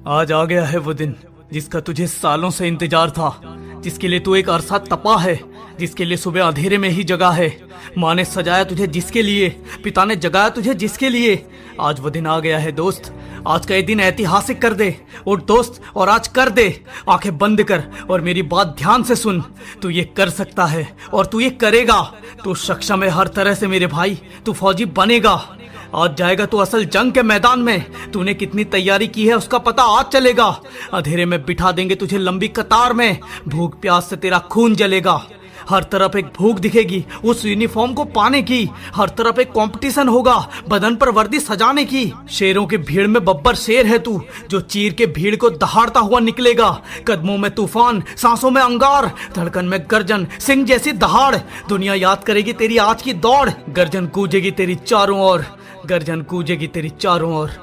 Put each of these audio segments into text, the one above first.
आज आ गया है वो दिन जिसका तुझे सालों से इंतजार था, जिसके लिए तू एक अरसा तपा है, जिसके लिए सुबह अंधेरे में ही जगा है। माँ ने सजाया तुझे जिसके लिए, पिता ने जगाया तुझे जिसके लिए। आज वो दिन आ गया है दोस्त। आज का ये दिन ऐतिहासिक कर दे। उठ दोस्त और आज कर दे। आंखें बंद कर और मेरी बात ध्यान से सुन। तू ये कर सकता है और तू ये करेगा। तू सक्षम है हर तरह से मेरे भाई। तू फौजी बनेगा। आज जाएगा तू असल जंग के मैदान में। तूने कितनी तैयारी की है उसका पता आज चलेगा। अंधेरे में बिठा देंगे तुझे लंबी कतार में। भूख प्यास से तेरा खून जलेगा। हर तरफ एक भूख दिखेगी उस यूनिफॉर्म को पाने की। हर तरफ एक कंपटीशन होगा बदन पर वर्दी सजाने की। शेरों की भीड़ में बब्बर शेर है तू, जो चीर के भीड़ को दहाड़ता हुआ निकलेगा। कदमों में तूफान, सांसों में अंगार, धड़कन में गर्जन, सिंह जैसी दहाड़। दुनिया याद करेगी तेरी आज की दौड़। गर्जन गूंजेगी तेरी चारों ओर, गर्जन गूंजेगी तेरी चारों ओर।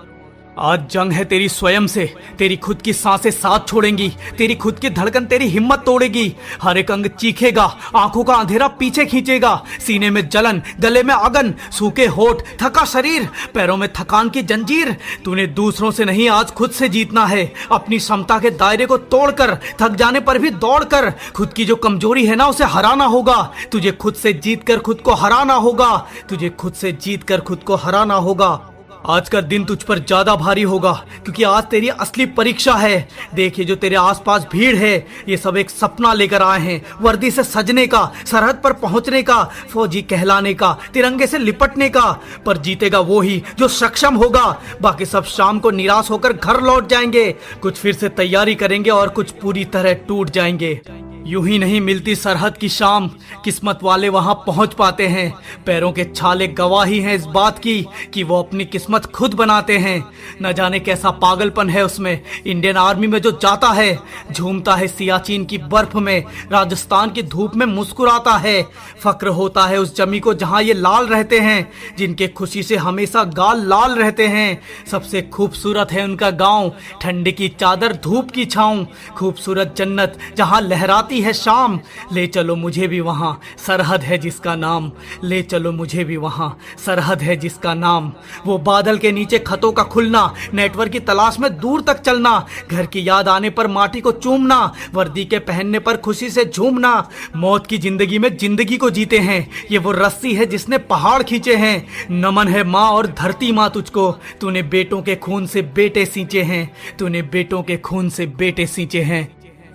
आज जंग है तेरी स्वयं से। तेरी खुद की सांसें साथ छोड़ेंगी, तेरी खुद की धड़कन तेरी हिम्मत तोड़ेगी। हर एक अंग चीखेगा, आंखों का अंधेरा पीछे खींचेगा। सीने में जलन, गले में अगन, सूखे होठ, थका शरीर, पैरों में थकान की जंजीर। तूने दूसरों से नहीं आज खुद से जीतना है। अपनी क्षमता के दायरे को तोड़कर, थक जाने पर भी दौड़कर, खुद की जो कमजोरी है ना उसे हराना होगा। तुझे खुद से जीत कर खुद को हराना होगा। तुझे खुद से जीत कर खुद को हराना होगा। आज का दिन तुझ पर ज्यादा भारी होगा क्योंकि आज तेरी असली परीक्षा है। देखिए जो तेरे आसपास भीड़ है, ये सब एक सपना लेकर आए हैं। वर्दी से सजने का, सरहद पर पहुंचने का, फौजी कहलाने का, तिरंगे से लिपटने का। पर जीतेगा वो ही जो सक्षम होगा। बाकी सब शाम को निराश होकर घर लौट जाएंगे। कुछ फिर से तैयारी करेंगे और कुछ पूरी तरह टूट जाएंगे। यूं ही नहीं मिलती सरहद की शाम, किस्मत वाले वहां पहुंच पाते हैं। पैरों के छाले गवाही हैं इस बात की कि वो अपनी किस्मत खुद बनाते हैं। न जाने कैसा पागलपन है उसमें। इंडियन आर्मी में जो जाता है, झूमता है सियाचिन की बर्फ में, राजस्थान की धूप में मुस्कुराता है। फक्र होता है उस जमी को जहां ये लाल रहते हैं, जिनके खुशी से हमेशा गाल लाल रहते हैं। सबसे खूबसूरत है उनका गांव, ठंडी की चादर, धूप की छांव, खूबसूरत जन्नत जहां लहराती है शाम। ले चलो मुझे भी वहां, सरहद है जिसका नाम। ले चलो मुझे भी वहां, सरहद है जिसका नाम। वो बादल के नीचे खतों का खुलना, नेटवर्क की तलाश में दूर तक चलना, घर की याद आने पर माटी को चूमना, वर्दी के पहनने पर खुशी से झूमना। मौत की जिंदगी में जिंदगी को जीते हैं। ये वो रस्सी है जिसने पहाड़ खींचे हैं। नमन है माँ और धरती माँ तुझको। तूने बेटों के खून से बेटे सींचे हैं। तूने बेटों के खून से बेटे सींचे हैं।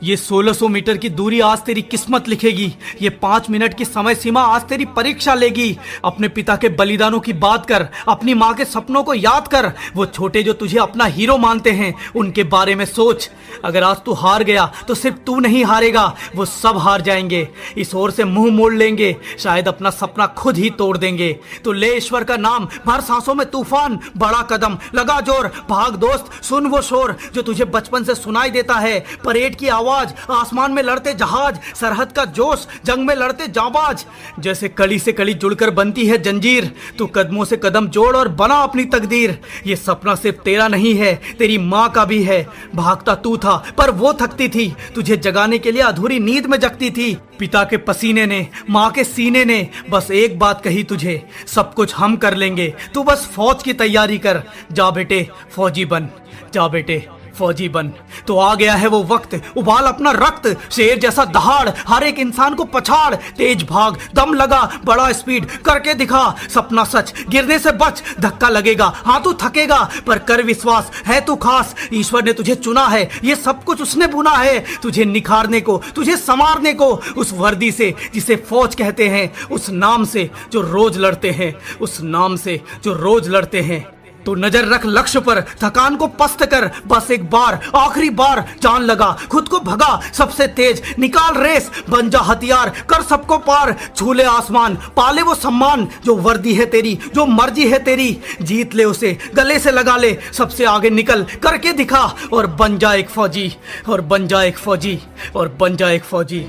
ये 1600 मीटर की दूरी आज तेरी किस्मत लिखेगी। ये 5 मिनट की समय सीमा आज तेरी परीक्षा लेगी। अपने पिता के बलिदानों की बात कर, अपनी माँ के सपनों को याद कर। वो छोटे जो तुझे अपना हीरो मानते हैं, उनके बारे में सोच। अगर आज तू हार गया तो सिर्फ तू नहीं हारेगा, वो सब हार जाएंगे। इस ओर से मुंह मोड़ लेंगे, शायद अपना सपना खुद ही तोड़ देंगे। तो ले ईश्वर का नाम, भर सांसों में तूफान, बड़ा कदम, लगा जोर, भाग दोस्त, सुन वो शोर जो तुझे बचपन से सुनाई देता है। परेड की आवाज, आसमान में लड़ते जहाज, सरहद का जोश, जंग में लड़ते जाबाज। जैसे कड़ी से कड़ी जुड़कर बनती है जंजीर, तू कदमों से कदम जोड़ और बना अपनी तकदीर। ये सपना सिर्फ तेरा नहीं है, तेरी माँ का भी है। भागता तू था पर वो थकती थी, तुझे जगाने के लिए अधूरी नींद में जगती थी। पिता के पसीने ने, माँ के सीने ने बस एक बात कही तुझे, सब कुछ हम कर लेंगे, तू बस फौज की तैयारी कर। जा बेटे फौजी बन, जा बेटे फौजी बन। तो आ गया है वो वक्त, उबाल अपना रक्त, शेर जैसा दहाड़, हर एक इंसान को पछाड़। तेज भाग, दम लगा, बड़ा स्पीड करके दिखा। सपना सच, गिरने से बच, धक्का लगेगा, हाँ तू थकेगा, पर कर विश्वास, है तू खास। ईश्वर ने तुझे चुना है, ये सब कुछ उसने बुना है, तुझे निखारने को, तुझे संवारने को। उस वर्दी से जिसे फौज कहते हैं, उस नाम से जो रोज लड़ते हैं, उस नाम से जो रोज लड़ते हैं। तो नजर रख लक्ष्य पर, थकान को पस्त कर, बस एक बार, आखिरी बार जान लगा, खुद को भगा सबसे तेज, निकाल रेस, बन जा हथियार, कर सबको पार, छूले आसमान, पाले वो सम्मान। जो वर्दी है तेरी, जो मर्जी है तेरी, जीत ले उसे, गले से लगा ले, सबसे आगे निकल करके दिखा और बन जा एक फौजी, और बन जा एक फौजी, और बन जा एक फौजी।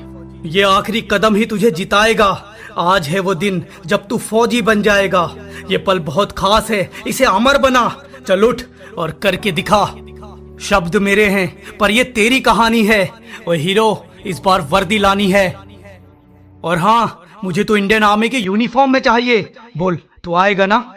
ये आखिरी कदम ही तुझे जिताएगा। आज है वो दिन जब तू फौजी बन जाएगा। ये पल बहुत खास है, इसे अमर बना। चल उठ और करके दिखा। शब्द मेरे हैं पर ये तेरी कहानी है। और हीरो इस बार वर्दी लानी है। और हाँ, मुझे तो इंडियन आर्मी के यूनिफॉर्म में चाहिए। बोल, तू आएगा ना?